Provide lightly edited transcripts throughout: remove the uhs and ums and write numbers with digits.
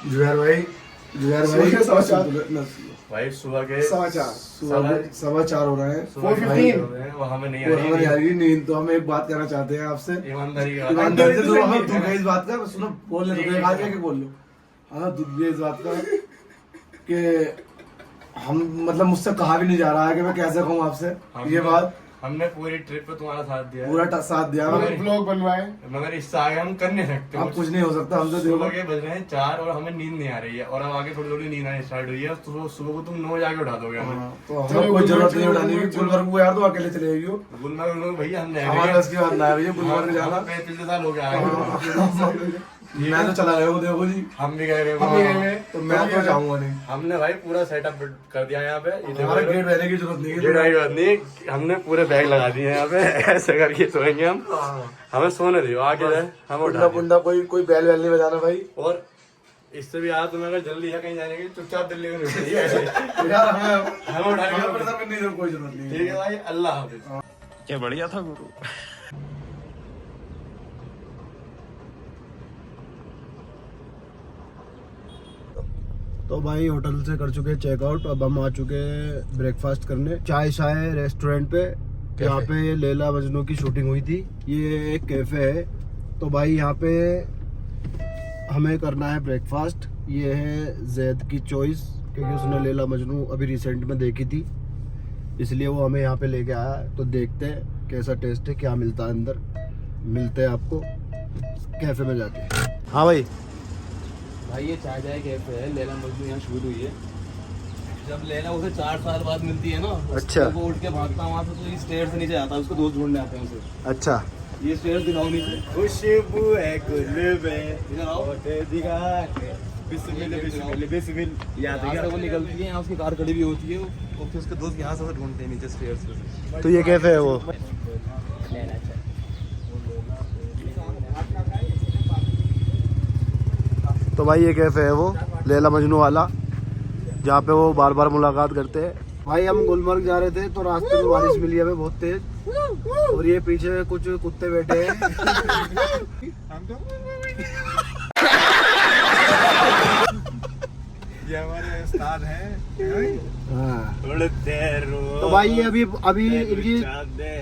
जुबैर भाई भाई सुबह के 4:15 हो रहे हैं। 4:15 वो हमें नहीं आ रही नींद। तो हम एक बात करना चाहते हैं आपसे, ईमानदारी ईमानदारी से। तो हम दुख है इस बात का, सुनो बोल ले बोल लो। हाँ, दुख भी है इस बात का कि हम मतलब मुझसे कहा भी नहीं जा रहा है कि मैं कैसे कहूँ आपसे ये बात। हमने पूरी ट्रिप पे तुम्हारा साथ दिया, पूरा साथ दिया, ब्लॉग बनवाए, मगर इससे आगे हम कर नहीं सकते। अब कुछ नहीं हो सकता हमसे। सुबह के बज रहे हैं 4 और हमें नींद नहीं आ रही है, और अब आगे थोड़ी थोड़ी नींद आनी स्टार्ट हुई है। तो सुबह को तुम 9 बजे आके उठा दोगे हमें। तो हमें कोई जरूरत नहीं उठाने की। गुलमर्ग को यार तो अकेले चले जाइयो। गुलमर्ग भैया हम हमारे बस की बात ना है भैया, गुलमर्ग जाना। 35 साल हो गया। मैं तो चला गया हूँ, देखो जी हम भी गए, तो मैं तो जाऊंगा नहीं। हमने भाई पूरा सेटअप कर दिया यहाँ पे। हमारे गेट रहने की जरूरत नहीं है, हमने पूरे बैग लगा दिए यहाँ पे। ऐसे करके सोएंगे हम। हमें सोने दियो आगे जाए, हम उठा बुंडा कोई बैल नहीं बजाना भाई। और इससे भी यार तुम्हें अगर जल्दी है कहीं जाने की, चुपचाप दिल्ली में नहीं है यार, हमें करने की कोई जरूरत नहीं। ठीक है भाई, अल्लाह हाफिज। क्या बढ़िया था गुरु। तो भाई होटल से कर चुके चेकआउट। अब हम आ चुके ब्रेकफास्ट करने चाय रेस्टोरेंट पे। यहाँ पे लैला मजनू की शूटिंग हुई थी। ये एक कैफे है। तो भाई यहाँ पे हमें करना है ब्रेकफास्ट। ये है जैद की चॉइस, क्योंकि उसने लैला मजनू अभी रिसेंट में देखी थी, इसलिए वो हमें यहाँ पे लेके आया है। तो देखते हैं कैसा टेस्ट है, क्या मिलता है अंदर। मिलते हैं आपको कैफे में जाके। हाँ भाई, ये चाय कैफे है, लैला मजनू यहाँ शूट हुई है। जब लैला उसे 4 साल बाद मिलती है ना, अच्छा, वो उठ के भागता वहाँ से, तो ये स्टेयर से नीचे आता है, उसको दोस्त ढूंढने आते हैं उसे। अच्छा, ये स्टेयर दिखाओ नीचे। खुशबू है गुलबे, इधर आओ। यहाँ से वो निकलती है, यहाँ उसकी कार खड़ी भी होती है, और फिर उसके दोस्त यहाँ से ढूंढते हैं नीचे स्टेयर से। तो ये कैफे है वो। तो भाई ये कैफे है वो लैला मजनू वाला, जहाँ पे वो बार बार मुलाकात करते हैं। भाई हम गुलमर्ग जा रहे थे, तो रास्ते में बारिश मिली हमें बहुत तेज, और ये पीछे कुछ कुत्ते बैठे हैं। ये हमारे उस्ताद हैं। हाँ। थोड़े देर तो भाई ये अभी इनकी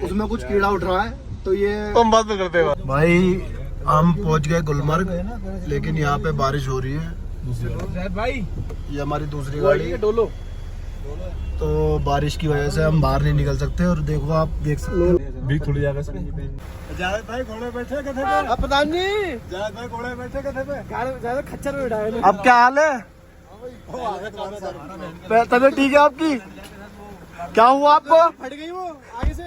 उसमें कुछ कीड़ा उठ रहा है, तो ये तुम बात करते हो भाई। हम पहुंच गए गुलमर्ग, लेकिन यहाँ पे बारिश हो रही है। भाई ये हमारी दूसरी गाड़ी है डोलो। तो बारिश की वजह से हम बाहर नहीं निकल सकते, और देखो आप देख सकते हो भी थोड़ी जगह से। जावेद भाई घोड़े बैठे कथे पे। अब प्रधान जी, जावेद भाई घोड़े बैठे कथे पे। ज्यादा खच्चर में बैठा है। अब क्या हाल है? तबीयत ठीक है आपकी? क्या हुआ आपको? फट गई वो आगे से।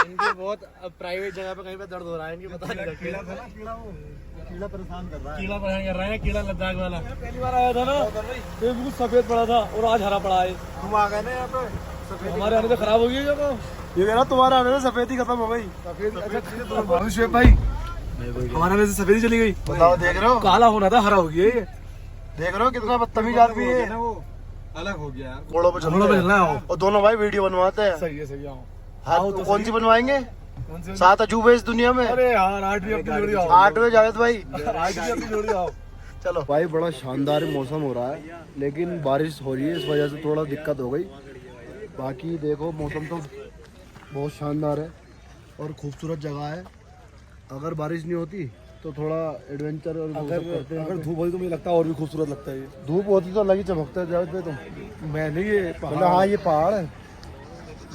इनके बहुत प्राइवेट जगह पे कहीं पे दर्द हो रहा है, इनकी पता नहीं। कीड़ा परेशान कर रहा है। कीड़ा परेशान कर रहा है, कीड़ा लद्दाख वाला। पहली बार आया था ना, तो बिल्कुल सफेद पड़ा था, और आज हरा पड़ा है। तुम आ गए ना यहाँ पे, हमारे आने से खराब हो गई है। ये कह रहा तुम्हारा आने से सफेद ही खत्म हो गई। सफेद भाई हमारे में से सफेदी चली गई। बताओ, देख रहे हो काला होना था, हरा हो गया ये। देख रहे हो कितना बदतमीज आदमी है वो अलग हो गया यार। घोड़ों पे चलना है, और दोनों भाई वीडियो बनवाते हैं। सही है, सही है। हाँ, तो कौन सी बनवाएंगे? 7 अजूबे इस दुनिया में। अरे यार 8वीं अपनी जोड़ी आओ। 8वें जावेद भाई। 8वीं अपनी जोड़ी आओ। चलो भाई, बड़ा शानदार मौसम हो रहा है, लेकिन बारिश हो रही है, इस वजह से थोड़ा दिक्कत हो गई। बाकी देखो मौसम तो बहुत शानदार है और खूबसूरत जगह है। अगर बारिश नहीं होती तो थोड़ा एडवेंचर और अगर धूप होती तो मुझे लगता है और भी खूबसूरत लगता है ये। धूप होती तो अलग ही चमकता है जावेद भाई। तुम मैं नहीं, ये मतलब हाँ, ये पहाड़ है।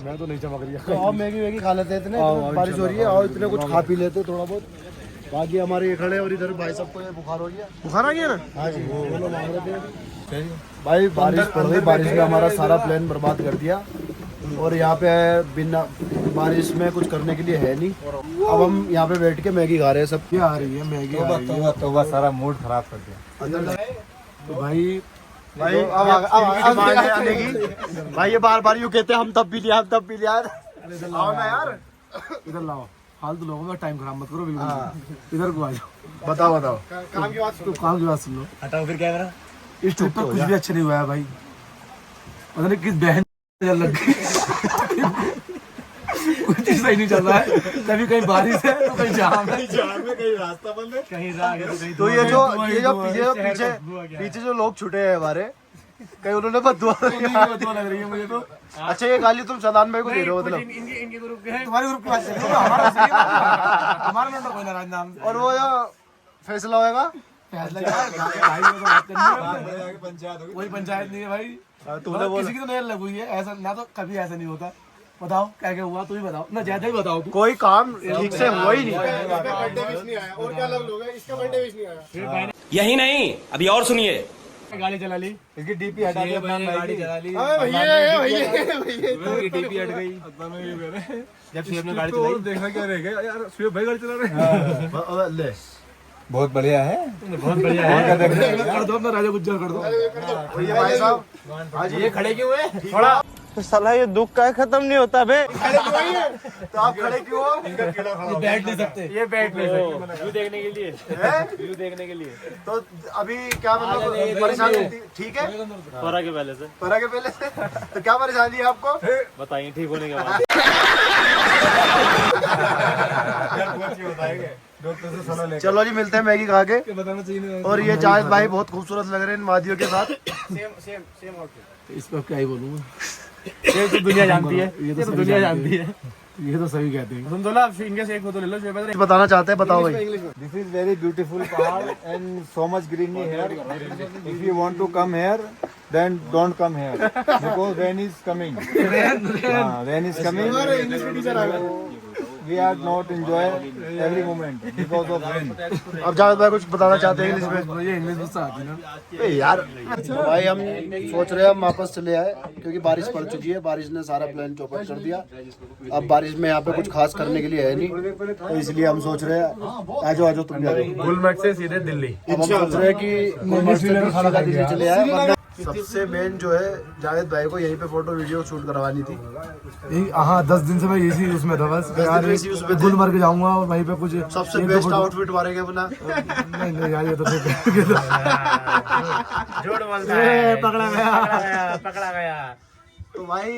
मैं तो नहीं चमक रही है। तो आप मैगी खा लेते हैं, इतने बारिश हो रही है, और इतने कुछ खा पी लेते थोड़ा बहुत। बाकी हमारे ये खड़े, और इधर भाई सबको ये बुखार हो गया। बुखार आ गया ना? हाँ जी, वो लोग मांग रहे थे भाई। बारिश पड़ गई, बारिश ने हमारा सारा प्लान बर्बाद कर दिया, और यहाँ पे बिना बारिश में कुछ करने के लिए है नहीं। अब हम यहाँ पे बैठ के मैगी खा रहे हैं। सब क्या आ रही है मैगी? तो सारा मूड खराब कर दिया। तो भाई आने की भाई, ये बार बार यूँ कहते हैं हम तब भी लिया, हम तब भी लिया। आओ ना यार, इधर लाओ। फालतू लोगों का टाइम खराब मत करो बिल्कुल। इधर को आ जाओ। बताओ काम की बात सुन लो। हटाओ फिर कैमरा। इस ट्रिप पर कुछ भी अच्छा नहीं हुआ है भाई। पता नहीं किस बहन लग गई। कुछ सही नहीं चल रहा है, कभी कहीं बारिश है तो कहीं जाम है, कहीं रास्ता बंद है, कहीं राग है तो कहीं तो ये जो पीछे जो लोग छुटे हैं हमारे, कहीं उन्होंने बददुआ लग रही है मुझे तो। अच्छा ये गाली तुम सदान भाई को दे रहे हो मतलब? इनके ग्रुप के हैं, तुम्हारे ग्रुप के बात चल रही है, हमारा सही है, हमारा लौंडा कोई नाराज नाम से। और वो जो फैसला होएगा फैसला क्या है? भाई वो तो बात करनी है, कोई पंचायत नहीं है भाई, तूने किसी की तो नजर लग हुई है, ऐसा ना तो कभी ऐसा नहीं होता। बताओ क्या क्या हुआ, तू ही बताओ ना, ज्यादा ही बताओ तू। कोई काम ठीक से हुआ ही नहीं। और क्या लग लोगे, इसका बर्थडे विश नहीं आया। यही नहीं, अभी और सुनिए। गाड़ी चला ली, इसकी डीपी हटा दी, अपना गाड़ी चला ली, डीपी हट गई। जब शेब ने गाड़ी चलाई देखना क्या रह गया यार, शेब भाई गाड़ी चला रहे ले बहुत बढ़िया है, बहुत बढ़िया है, कर दो अपना राजा गुज्जर कर दो। ये भाई साहब आज ये खड़े क्यों है? थोड़ा तो साला ये दुख का खत्म नहीं होता बे। तो आप खड़े क्यों हो? ये बैठ नहीं सकते, ये बैठ नहीं सकते व्यू देखने के लिए, व्यू देखने के लिए। तो अभी क्या मतलब परेशानी थी? ठीक है फरा के पहले से, फरा के पहले से तो क्या परेशानी है आपको बताइए ठीक होने के बाद। चलो जी मिलते हैं मैगी खा के। बताना चाहिए। और ये जावेद भाई बहुत खूबसूरत लग रहे हैं इन वादियों के साथ। Same outfit. इस पर क्या ही बोलूँ, ये तो दुनिया जानती है, ये ये तो दुनिया जानती है। ये तो सभी कहते हैं। तुम तो ना इनके से एक फोटो ले लो, शेब भाई। बताना चाहते हैं, बताओ भाई। This is very beautiful pahad and so much greenery here. If you want to come here, then don't come here because rain is coming. Rain is coming. We are not enjoy every moment because of rain. अब जावेद भाई कुछ बताना चाहते हैं English में? मुझे English गुस्सा आती है ना। ए यार तो भाई हम सोच रहे हैं हम वापस चले आए क्योंकि बारिश पड़ चुकी है, बारिश ने सारा प्लान चौपट कर दिया। अब बारिश में यहाँ पे कुछ खास करने के लिए है नहीं, तो इसलिए हम सोच रहे हैं आ जाओ तुम भी आ जाओ। गुलमर्ग से सीधे दिल्ली। अब हम सोच रहे हैं कि गुलमर्ग से सीधा दिल्ली चले आए, वरना सबसे मेन जो है जावेद भाई को यहीं पे फोटो वीडियो शूट करवानी थी। हाँ 10 दिन से मैं इसी उसमें था बस, यार इसी उसमें थे। गुलमर्ग जाऊंगा और वहीं पे कुछ सबसे बेस्ट आउटफिट मारेंगे अपना। नहीं नहीं यार ये तो झूठ बोलता है, पकड़ा गया। तो भाई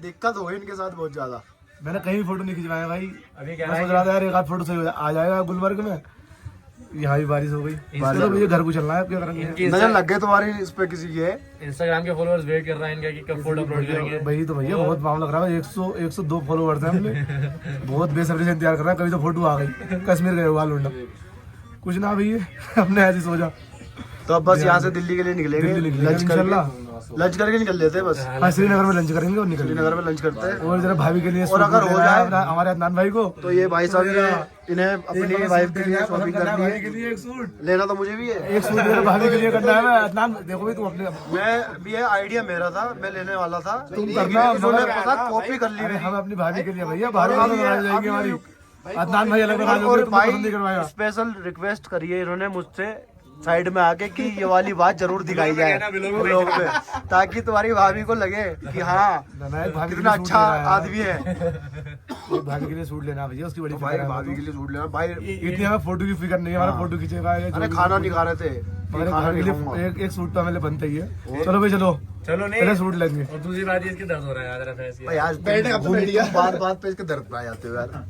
दिक्कत हो गई इनके साथ बहुत ज्यादा। मैंने कहीं फोटो नहीं खिंचवाया भाई, अभी क्या मैं सोच रहा था यार एक आध फोटो सही आ जाएगा गुलमर्ग में। यहाँ भी बारिश हो गई, बारिश तो मुझे घर को चलना है, अब क्या करेंगे। नजर लग गई तुम्हारी इस पे किसी की है? इंस्टाग्राम के फॉलोअर्स वेट कर रहे हैं इनका कि कब फोटो अपलोड करेंगे। भाई तो भैया बहुत मामला लग रहा है, 102 फॉलोवर्स हैं हमने, बहुत बेसब्री से इंतजार कर रहा है, कभी तो फोटो आ गई। कश्मीर गए हुआ लौंडा कुछ ना भैया, हमने ऐसे सोचा। तो अब बस यहाँ से दिल्ली के लिए निकलेंगे, लंच करके निकल लेते हैं बस। हाँ श्रीनगर में लंच करेंगे और निकलेंगे, श्रीनगर में लंच करते हैं। और जरा भाभी के लिए और अगर हो जाए हमारे अदनान भाई को, तो ये भाई साहब ने इन्हें अपनी वाइफ के लिए शॉपिंग करनी है। के लिए एक सूट, लेना तो मुझे भी है, एक सूट मेरे भाभी के लिए करना है। मैं अदनान देखो भाई, तुम अपने मैं भी ये आइडिया मेरा था, मैं लेने वाला था, तुम करना, उन्होंने पता कॉपी कर ली मेरी। हम अपनी भाभी के लिए भैया भाभी नाराज जाएंगे हमारी, अदनान भाई अलग नाराज और होंगे, भाई पसंद नहीं करवाएगा। स्पेशल रिक्वेस्ट करिए इन्होंने मुझसे साइड में आके कि ये वाली बात जरूर दिखाई जाए ब्लॉग में, ताकि तुम्हारी भाभी को लगे कि हाँ कितना अच्छा आदमी है। भाभी के लिए सूट लेना भैया, उसकी बड़ी भाई भाभी के लिए सूट लेना भाई। इतनी हमें फोटो की फिक्र नहीं है, हमारा फोटो खींचेगा। अरे खाना नहीं खा रहे थे, मगर खाना भाभी के नहीं खाऊंगा। लिए एक सूट तो हमें बनता ही है। चलो भाई चलो नहीं पहले सूट लेंगे। और दूसरी बात ये इसकी दर्द हो रहा है यार, ऐसे भाई आज बात पे इसके दर्द पे आ जाते हो यार।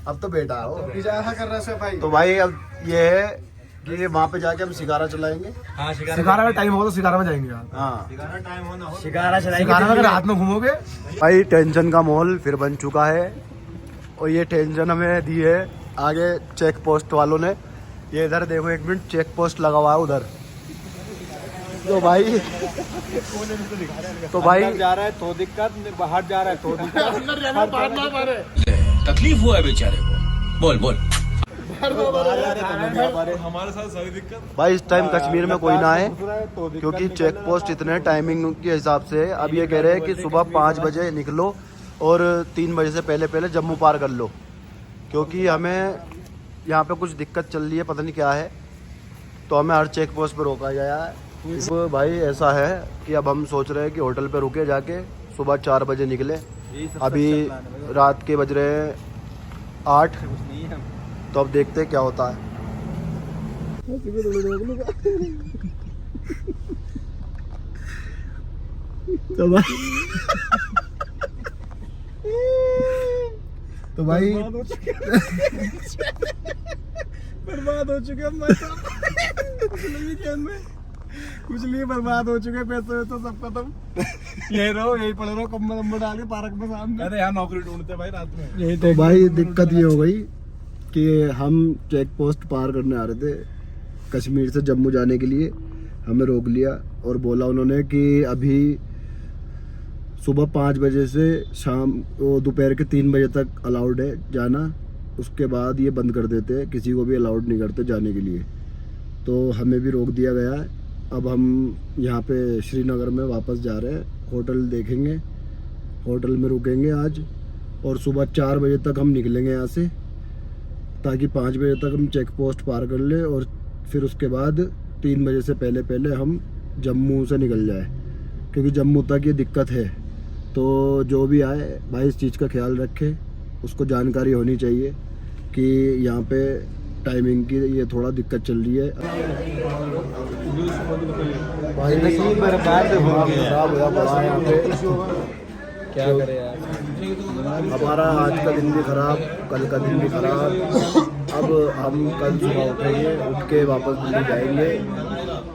अब तो बेटा हो कर रहा है भाई। तो भाई अब ये है कि वहाँ पे जाके हम शिकारा चलाएंगे। हाँ शिकारा का टाइम होगा तो शिकारा में जाएंगे यार। हाँ शिकारा शिकारा में अगर रात में घूमोगे, भाई टेंशन का माहौल फिर बन चुका है, और ये टेंशन हमें दी है आगे चेक पोस्ट वालों ने। ये इधर देखो, 1 मिनट, चेक पोस्ट लगा हुआ है उधर। तो भाई जा रहा है तो दिक्कत, बाहर जा रहा है तो दिक्कत। तकलीफ हुआ है बेचारे को, बोल बोल। हमारे साथ सारी दिक्कत। भाई इस टाइम कश्मीर में कोई ना है, क्योंकि चेक पोस्ट इतने टाइमिंग के हिसाब से अब ये कह रहे हैं कि सुबह 5 बजे निकलो और 3 बजे से पहले जम्मू पार कर लो, क्योंकि हमें यहाँ पे कुछ दिक्कत चल रही है, पता नहीं क्या है, तो हमें हर चेक पोस्ट पे रोका गया है। तो भाई ऐसा है कि अब हम सोच रहे हैं कि होटल पे रुके जाके, सुबह 4 बजे निकले, अभी रात के बज रहे हैं 8, तो अब देखते हैं क्या होता है। तो तो भाई बर्बाद हो चुके हम कुछ नहीं बर्बाद हो चुके पैसे तो सब खत्म यही रहो यही पड़े रहो कम्बल वम्बल डाल के पार्क में सामने। अरे यहाँ नौकरी ढूंढते भाई रात में। तो भाई दिक्कत ये हो गई कि हम चेक पोस्ट पार करने आ रहे थे कश्मीर से जम्मू जाने के लिए। हमें रोक लिया और बोला उन्होंने कि अभी सुबह 5 बजे से शाम दोपहर के 3 बजे तक अलाउड है जाना, उसके बाद ये बंद कर देते हैं, किसी को भी अलाउड नहीं करते जाने के लिए। तो हमें भी रोक दिया गया है। अब हम यहाँ पे श्रीनगर में वापस जा रहे हैं, होटल देखेंगे, होटल में रुकेंगे आज और सुबह 4 बजे तक हम निकलेंगे यहाँ से, ताकि 5 बजे तक हम चेक पोस्ट पार कर ले और फिर उसके बाद 3 बजे से पहले पहले हम जम्मू से निकल जाए, क्योंकि जम्मू तक ये दिक्कत है। तो जो भी आए भाई इस चीज़ का ख्याल रखे, उसको जानकारी होनी चाहिए कि यहाँ पे टाइमिंग की ये थोड़ा दिक्कत चल रही है। भाई बर्बाद हो गया। खराब हुआ पड़ा है यहाँ पे, क्या करे यार। हमारा आज का दिन भी खराब, कल का दिन भी खराब। अब हम कल सुबह उठेंगे, उठ के वापस दिल्ली जाएंगे।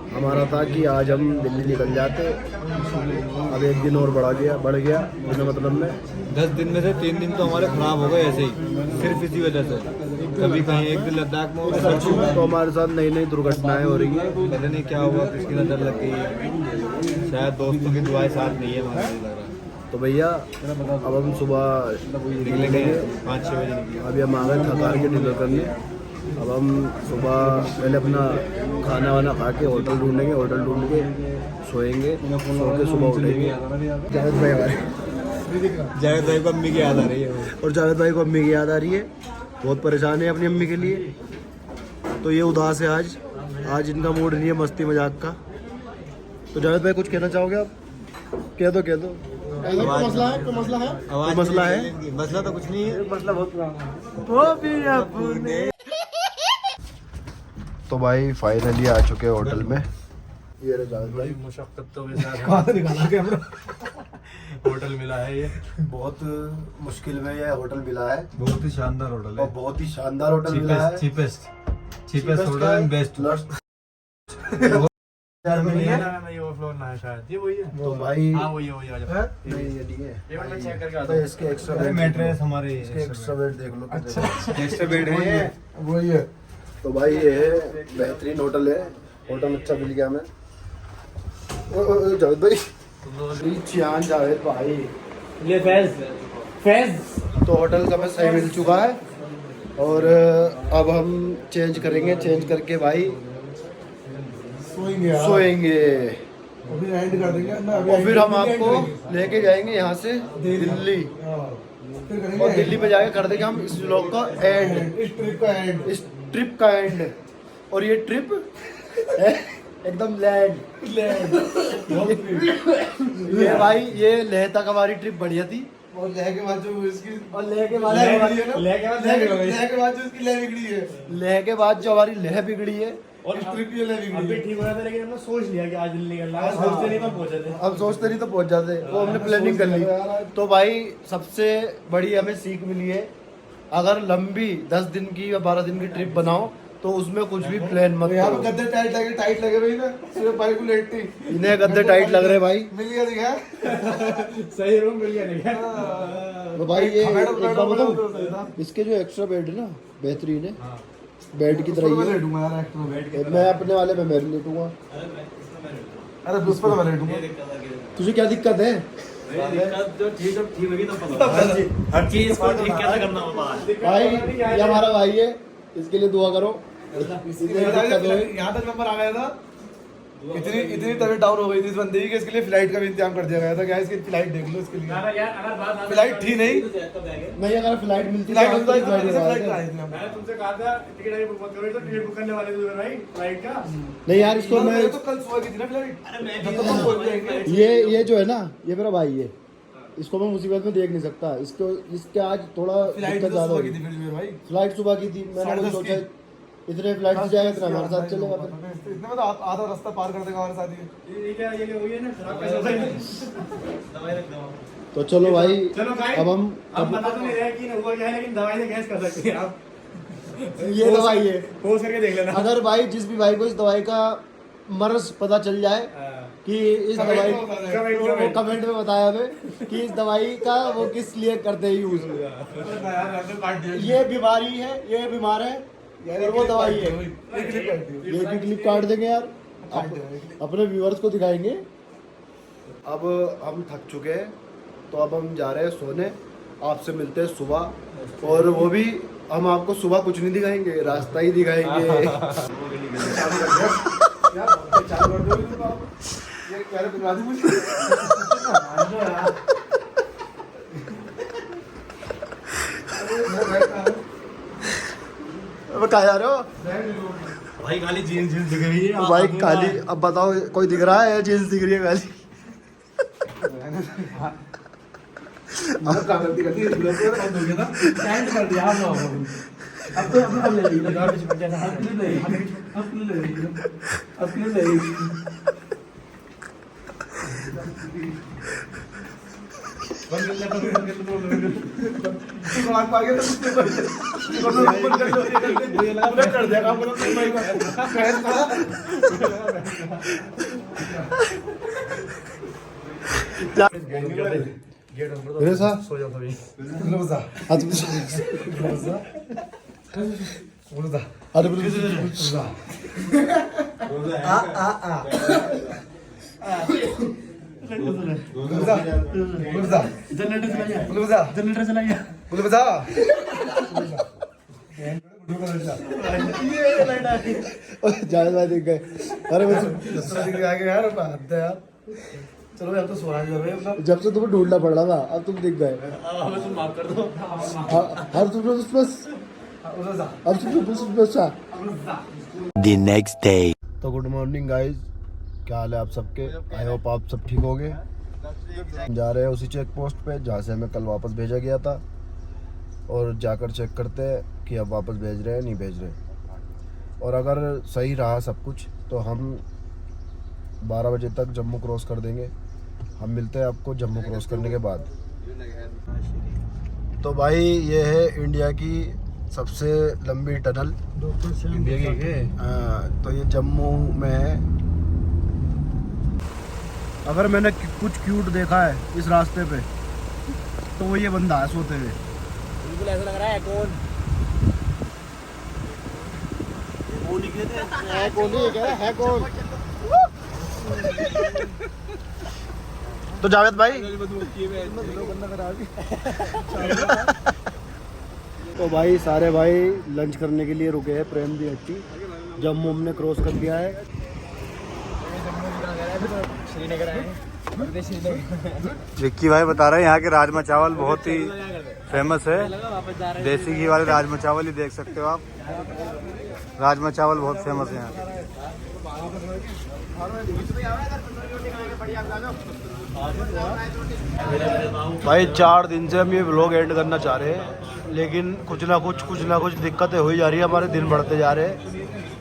हमारा था कि आज हम दिल्ली निकल जाते, अब एक दिन और बढ़ गया बिना मतलब में। 10 दिन में से 3 दिन तो हमारे खराब हो गए ऐसे ही, सिर्फ इसी वजह से। कभी कहीं एक दिन लद्दाख में हो गया, तो हमारे साथ नई नई दुर्घटनाएं हो रही हैं। पता नहीं क्या हुआ, किसकी नजर लग गई, शायद दोस्तों की दुआएं साथ नहीं है हमारे, लग रहा है। तो भैया अब हम सुबह निकलेंगे 5-6 बजे निकलेंगे। अभी हम आ गए थकार के डिनर करने। अब हम सुबह पहले अपना खाना वाना खा के होटल ढूंढेंगे, होटल ढूंढ के सोएंगे, सो के सुबह उठेंगे। जावेद भाई हमारे, जावेद भाई को अम्मी की याद आ रही है। और जावेद भाई को अम्मी की याद आ रही है, बहुत परेशान है अपनी अम्मी के लिए। तो ये उदास है आज इनका मूड नहीं है मस्ती मजाक का। तो जावेद भाई कुछ कहना चाहोगे आप? कह दो मसला है कोई मसला है आवाज मसला है? मसला तो कुछ नहीं है, मसला बहुत पुराना। तो भाई फाइनली आ चुके हैं होटल में। ये रहे जावेद भाई। मुशक्कत तो निकाला कैमरा। होटल मिला है ये, बहुत मुश्किल में ये होटल मिला है बहुत ही शानदार होटल और बहुत ही शानदार होटल मिला है। Cheapest hotel and best. शायद ये वही है। तो भाई हाँ वही है नहीं ये नहीं है, ये मैं चेक करके तो इसके एक्स्ट्रा बेड, मैट्रेस हमारे इसके एक्स्ट्रा बेड देख लो कितने एक्स्ट्रा बेड है। वही है। तो भाई ये है बेहतरीन होटल है, होटल अच्छा मिल गया हमें। जावेद भाई, चियान जावेद भाई, ये फैज तो होटल का हमें सही मिल चुका है और अब हम चेंज करेंगे, चेंज करके भाई सोएंगे अभी एंड कर देंगे ना, और फिर हम आपको लेके जाएंगे यहाँ से दिल्ली और दिल्ली पे जाके कर देंगे हम इस व्लॉग का एंड, इस ट्रिप का एंड। और ये ट्रिप एकदम लैंड ये भाई ये लेह तक हमारी ट्रिप बढ़िया थी। और लेह के बाद जो इसकी और लेह के बाद जो इसकी लेह बिगड़ी है, लेह के बाद जो हमारी लेह बिगड़ी है और ट्रिप ये लेह बिगड़ी है। ठीक हो रहा था, लेकिन हमने सोच लिया कि आज दिल्ली निकलना है, सोचते नहीं तो पहुंचे थे। अब सोचते नहीं तो पहुंच जाते, वो हमने प्लानिंग कर ली। तो भाई सबसे बड़ी हमें सीख मिली है, अगर लंबी 10 दिन की या 12 दिन की ट्रिप बनाओ तो उसमें कुछ भी प्लान मत यहाँ पे करो। गद्दे टाइट लगे भाई ना, सिर्फ भाई को लेटती इन्हें गद्दे टाइट लग रहे भाई। मिल गया दिखा। सही रूम मिल गया नहीं क्या? तो भाई ये बैठो, एक बार बैठो, बताऊं, बैठो। इसके जो एक्स्ट्रा बेड है ना बेहतरीन है, बेड की तरह मैं ही है। लेटूंगा यार एक्टर में। मैं अपने वाले में मैं लेटूंगा। अरे उस पर मैं लेटूंगा। तुझे क्या दिक्कत है? जो ठीक होगी तो पता होगा। हर चीज को ठीक कैसे करना होगा। भाई ये हमारा भाई है, इसके लिए दुआ करो। यहाँ तक नंबर आ गया था, इतनी तबीयत डाउन हो गई थी इस बंदे की कि इसके लिए फ्लाइट का भी इंतजाम कर दिया गया था। क्या इसकी फ्लाइट देख लो इसके लिए। फ्लाइट थी नहीं, नहीं अगर फ्लाइट मिलती फ्लाइट तो होता हम है, फ्लाइट फ्लाइट करवा आई देते। थी हम। मैंने तुमसे कहा था टिकट अभी बुक मत करो, तो टिकट बुक करने वाले थे भाई फ्लाइट का। नहीं यार इसको मैं तो कल सुबह की थी ना फ्लाइट। ये जो है ना ये मेरा भाई है, इसको मैं मुसीबत में देख नहीं सकता। इसको इसके आज थोड़ा फ्लाइट दिक्कत ज्यादा सुबह होगी। की थी फिर भी भाई। फ्लाइट सुबह की थी, मैंने साढ़े वही 10 सोचा इतने फ्लाइट से जाएगा इतना हमारे साथ चलेगा फिर। इतने में तो आधा रास्ता पार कर देगा हमारे साथ ही। तो चलो भाई, चलो भाई, अब हम बता तो नहीं रहे कि हुआ क्या है, लेकिन दवाई से गैस कर सकते हैं आप। ये दवाई है, पोस्ट करके देख लेना। अगर भाई जिस भी भाई को इस दवाई का मर्ज पता चल जाए कि इस दवाई वो कमेंट में बताया हमें कि इस दवाई का वो किस लिए करते हैं यूज। ये बीमारी है, ये बीमार है और वो दवाई है। ये भी क्लिप काट देंगे यार, अपने व्यूअर्स को दिखाएंगे। अब हम थक चुके हैं तो अब हम जा रहे हैं सोने। आपसे मिलते हैं सुबह, और वो भी हम आपको सुबह कुछ नहीं दिखाएंगे, रास्ता ही दिखाएंगे। अब कहाँ जा रहे हो भाई खाली जीन्स दिख रही है भाई? काली, अब बताओ कोई दिख रहा है? जीन्स दिख रही है काली। जनरेटर चलाइए। जावेद भाई दिख गए। अरे बस यार चलो यार, तो सोना कर रहे हैं। जब से तुम्हें ढूंढना पड़ रहा था, अब तुम दिख गए। माफ कर दो। हर तुम बस अब तुम बस The next day. तो गुड मॉर्निंग गाइस, क्या हाल है आप सबके? आई होप आप सब ठीक होगे। जा रहे हैं उसी चेक पोस्ट पे जहाँ से हमें कल वापस भेजा गया था, और जाकर चेक करते हैं कि अब वापस भेज रहे हैं नहीं भेज रहे। और अगर सही रहा सब कुछ तो हम 12 बजे तक जम्मू क्रॉस कर देंगे। हम मिलते हैं आपको जम्मू क्रॉस करने के बाद। तो भाई ये है इंडिया की सबसे लंबी टनल। इंडिया की तो ये जम्मू में है। अगर मैंने कुछ क्यूट देखा है इस रास्ते पे तो वो ये बंदा है सोते हुए। बिल्कुल ऐसा लग रहा है कौन है कौन? तो जावेद भाई तो भाई सारे भाई लंच करने के लिए रुके हैं प्रेम दी हट्टी। जम्मू हमने क्रॉस कर दिया है। विक्की भाई बता रहे हैं यहाँ के राजमा चावल बहुत ही फेमस है। देसी घी वाले राजमा चावल ही देख सकते हो आप। राजमा चावल बहुत फेमस है यहाँ के। भाई 4 दिन से हम ये व्लॉग एंड करना चाह रहे हैं, लेकिन कुछ ना कुछ दिक्कतें हो ही जा रही है, हमारे दिन बढ़ते जा रहे हैं।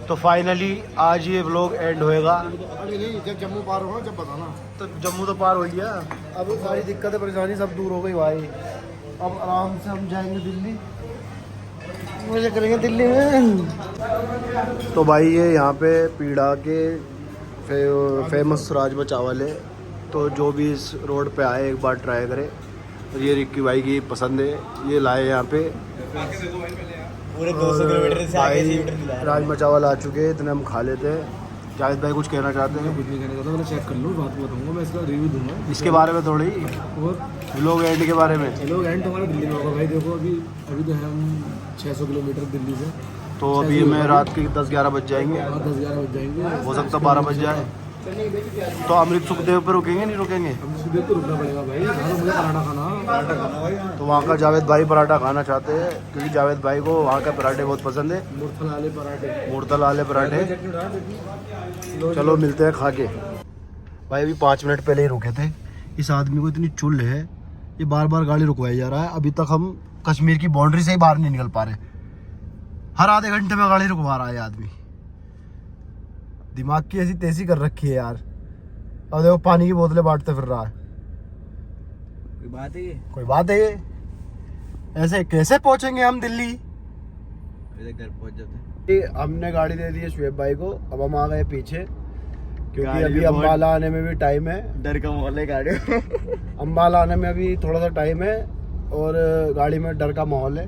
तो फाइनली आज ये व्लॉग एंड होएगा। जब जम्मू पार होगा जब बताना। तो जम्मू तो पार हो गया, अब सारी दिक्कतें परेशानी सब दूर हो गई भाई। अब आराम से हम जाएंगे दिल्ली, मजे करेंगे दिल्ली में। तो भाई ये यहाँ पे पीड़ा के फेमस राजमा चावल है, तो जो भी इस रोड पे आए एक बार ट्राई करे। और ये रिक्की भाई की पसंद है, ये लाए यहाँ पे। पूरे 200 किलोमीटर से आगे भाई राजमा चावल आ चुके हैं, इतने हम खा लेते हैं। जावेद भाई कुछ कहना चाहते हैं? कुछ नहीं कहने का, मैं चेक कर लूँ, बात बताऊंगा, मैं इसका रिव्यू दूंगा। इसके बारे में थोड़ी और व्लॉग एंड के बारे में। लोग एंड तो हमारा दिल्ली में होगा भाई। देखो अभी तो है हम 600 किलोमीटर दिल्ली से। तो अभी हमें रात के 10-11 बज जाएंगे, 10-11 बज जाएंगे। हो सकता 12 बज जाए। तो अमृत सुखदेव पर रुकेंगे नहीं रुकेंगे? हम सुबह तो रुकना पड़ेगा भाई, मुझे पराठा खाना। तो वहाँ का जावेद भाई पराठा खाना चाहते हैं, क्योंकि जावेद भाई को वहाँ के पराठे बहुत पसंद है। मुरथल आले पराठे। मुरतल आले पराठे। चलो मिलते हैं खा के। भाई अभी 5 मिनट पहले ही रुके थे। इस आदमी को इतनी चुल है, ये बार बार गाड़ी रुकवाई जा रहा है। अभी तक हम कश्मीर की बाउंड्री से ही बाहर नहीं निकल पा रहे। हर आधे घंटे में गाड़ी रुकवा रहा है ये आदमी। दिमाग की ऐसी तेजी कर रखी है यार। अब देखो पानी की बोतलें बांटते फिर रहा है। कोई बात है ये? कोई बात है ये? ऐसे कैसे पहुंचेंगे हम दिल्ली? घर पहुंच जाते। हमने गाड़ी दे दी है शुएब भाई को। अब हम आ गए पीछे क्योंकि गाड़ी अभी भी अम्बाला आने में भी टाइम है। डर का माहौल है गाड़ी अम्बाला आने में अभी थोड़ा सा टाइम है और गाड़ी में डर का माहौल है।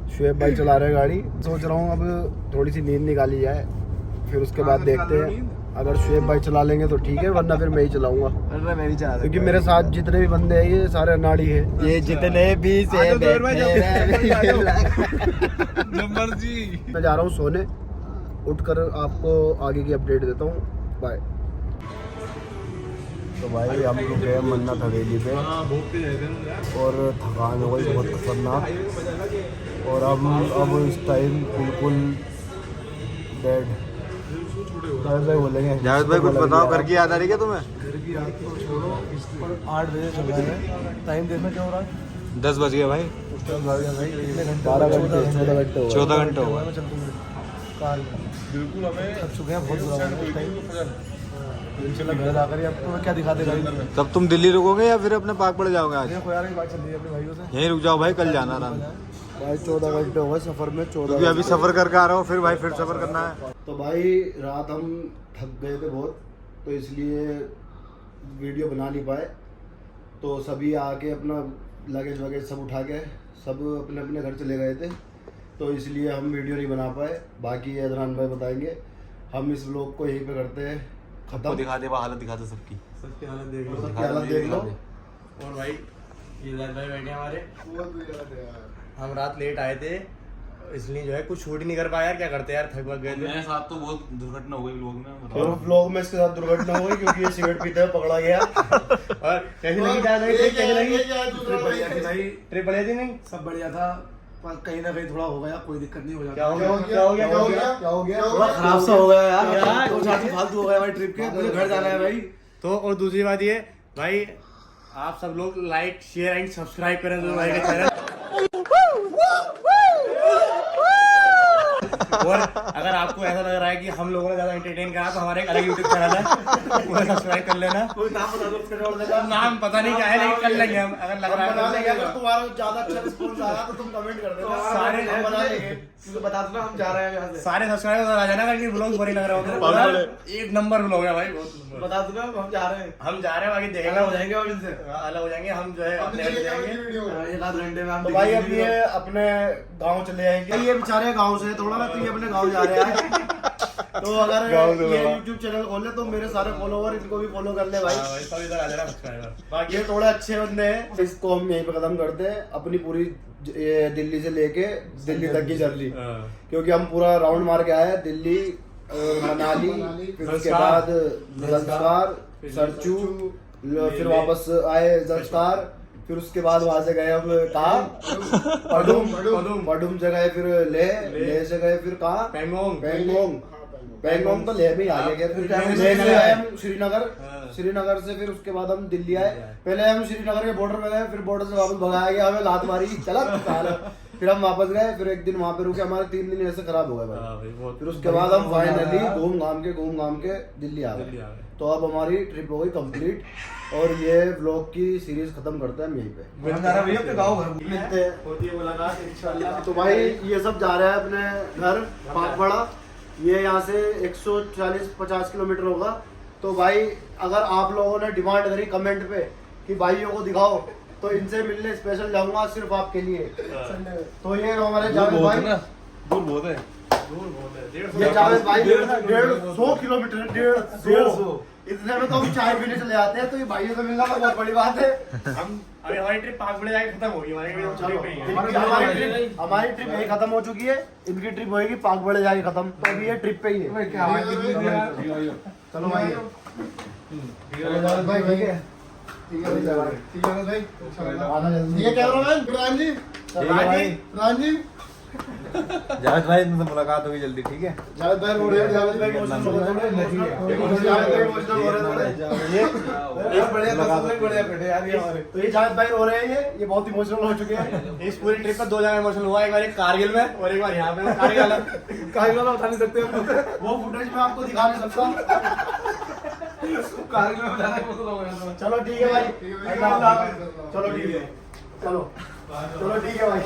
शुएब भाई चला रहे हैं गाड़ी। सोच रहा हूँ अब थोड़ी सी नींद निकाली जाए, फिर उसके बाद देखते हैं। अगर शुएब भाई चला लेंगे तो ठीक है, वरना फिर मैं ही चलाऊंगा मैं भी चाह क्योंकि मेरे साथ जितने भी बंदे हैं ये सारे अनाड़ी है। ये जितने भी से नंबर जी। मैं जा रहा हूँ सोने। उठकर आपको आगे की अपडेट देता हूँ। बाय। तो भाई हम लोग गए मन्नत हवेली पे और थकान हो गई बहुत खतरनाक। और अब इस टाइम बिल्कुल डेड। जावेद भाई बोलेंगे। जावेद भाई कुछ बताओ, घर की याद आ रही है तुम्हें? घर की रात को छोड़ो, 8 बजे चल रहा है। टाइम देखना क्या हो रहा है? 10 बज गए भाई। 12 घंटे 14 घंटे हो गए। 14 घंटे हो गए। बिल्कुल हमें थक चुके हैं बहुत बुरा। घर जाकर अब तो क्या दिखा देगा? तब तुम दिल्ली रुकोगे या फिर अपने पाक पड़ जाओगे आज? देखो यार, बात चल रही है अपने भाइयों से। यहीं रुक जाओ भाई, कल जाना आराम। भाई 14 घंटे हो गए सफर में। 14 क्योंकि अभी सफर करके आ रहा हूँ, फिर भाई फिर सफर करना है। तो भाई रात हम थक गए थे बहुत, तो इसलिए वीडियो बना नहीं पाए। तो सभी आके अपना लगेज वगैरह सब उठा के सब अपने अपने घर चले गए थे, तो इसलिए हम वीडियो नहीं बना पाए। बाकी अदनान भाई बताएंगे। हम इस व्लॉग को यहीं पे करते हैं खत्म। दिखा दे, हालत दिखा दे सबकी। सबकी हालत देख लो। सबकी हालत देख लो। और भाई ये जावेद भाई बैठे हमारे। हम रात लेट आए थे इसलिए जो है कुछ शूट ही नहीं कर पाया यार। क्या करते यार, थक गए थे। मेरे साथ तो बहुत दुर्घटना हो गई व्लॉग में। और व्लॉग में इसके साथ दुर्घटना हो गई क्योंकि ये सिगरेट पीते हुए पकड़ा गया। और कैसी लगी जावेद भाई? कैसी लगी? ट्रिप बढ़िया थी नहीं? सब बढ़िया था, पर कहीं ना कहीं थोड़ा हो गया। कोई दिक्कत नहीं हो जाता। क्या हो गया? क्या हो गया? क्या हो गया? क्या हो गया? थोड़ा खराब सा हो गया यार। दो चार दिन फालतू हो गया भाई ट्रिप के। मुझे घर जाना है भाई। तो और दूसरी बात ये भाई, आप सब लोग लाइक शेयर एंड सब्सक्राइब करें तो भाई का चैनल। और अगर आपको ऐसा लग रहा है कि हम लोगों ने ज्यादा एंटरटेन करा तो हमारे एक अलग यूट्यूब चैनल है, उन्हें सब्सक्राइब कर लेना। नाम पता नहीं क्या है लेकिन कर लेंगे हम। अगर लग रहा है अगर तुम्हारा ज्यादा अच्छा रिस्पॉन्स आया तो तुम कमेंट कर देना। सारे हम बना लेंगे। बता दो हम जा रहे हैं यहाँ से। सारे सब्सक्राइबर आ जाना अगर ब्लॉग बुरी लग रहा हो तो। एक नंबर ब्लॉग है भाई, बहुत नंबर। बता दो ना हम जा रहे हैं। हम जा रहे हैं, बाकी देखेंगे। अलग हो जाएंगे और इनसे अलग हो जाएंगे हम, जो है अपने घर जाएंगे एक आध घंटे में हम। तो भाई अब ये अपने गांव चले जाएंगे। ये बेचारे गांव से थोड़ा ना, तो ये अपने गांव जा रहे हैं। तो अगर ये YouTube चैनल खोले तो मेरे सारे फॉलोवर इनको भी फॉलो कर ले भाई। सब इधर आ जाना सब्सक्राइबर। बाकी ये थोड़े अच्छे बंदे हैं। इसको हम यहीं पे खत्म करते हैं अपनी पूरी दिल्ली से लेके दिल्ली तक की जर्नी, क्योंकि हम पूरा राउंड मार के आए हैं। दिल्ली, मनाली, फिर उसके बाद जंस्कार, सरचू, फिर वापस आए जंस्कार, फिर उसके बाद वहां से गए हम कहाँ, पडुम से गए, फिर लेह से गए, फिर कहाँ, पैंगोंग तो लेह में ही आ गए। फिर लेह से आए हम श्रीनगर, श्रीनगर से फिर उसके बाद हम दिल्ली आए। पहले हम श्रीनगर के बॉर्डर पे गए, फिर बॉर्डर से वापस भगाया गया, हमें लात मारी, चला फिर हम वापस गए। फिर एक दिन वहां पे रुके, हमारे 3 दिन ऐसे खराब हो गए भाई। फिर उसके बाद हम फाइनली घूम घाम के दिल्ली आ गए। तो अब हमारी ट्रिप हो गई कंप्लीट और ये व्लॉग की सीरीज खत्म करते हैं हम यहीं पे। अपने गाँव घर मिलते हैं, होती है मुलाकात इंशाल्लाह। तो भाई ये सब जा रहा है अपने घर पाकवाड़ा। ये यहाँ से 140-50 किलोमीटर होगा। तो भाई अगर आप लोगों ने डिमांड करी कमेंट पे कि भाइयों को दिखाओ, तो इनसे मिलने स्पेशल जाऊंगा सिर्फ आपके लिए। तो ये हमारे जावेद भाई, दूर बहुत है। ये जावेद भाई 150 किलोमीटर, 150 इतने में तो हम चाय पीने चले जाते हैं। तो ये भाइयों से मिलना तो बहुत बड़ी बात है। हम अभी हमारी ट्रिप पाकबड़े जाके खत्म होगी। हमारी ट्रिप यही खत्म हो चुकी है। इनकी ट्रिप होगी पाकबड़े जाके खत्म। तो अभी ये ट्रिप पे ही है। चलो भाई, भाई ठीक है, ठीक है भाई, आना जल्दी। ये कैमरामैन रांझी, जावेद भाई तुमसे मुलाकात होगी जल्दी, ठीक है? जावेद भाई रो रहे हैं, जावेद भाई इमोशनल हो रहे हैं, जावेद भाई इमोशनल हो रहे हैं। ये एक बढ़िया तस्वीर बढ़िया बैठे यार ये हमारे। तो ये जावेद भाई रो रहे हैं, ये बहुत इमोशनल हो चुके हैं। इस पूरी ट्रिप पर 2 जगह इमोशनल हुआ, एक बार कारगिल में और एक बार यहाँ पे कारगिल। कारगिल वाला बता नहीं सकते हम। वो फुटेज मैं आपको दिखा नहीं सकता। कारगिल में बताना इमोशनल हो गया। चलो ठीक है भाई, अल्लाह हाफिज़। चलो ठीक है, चलो चलो ठीक है भाई।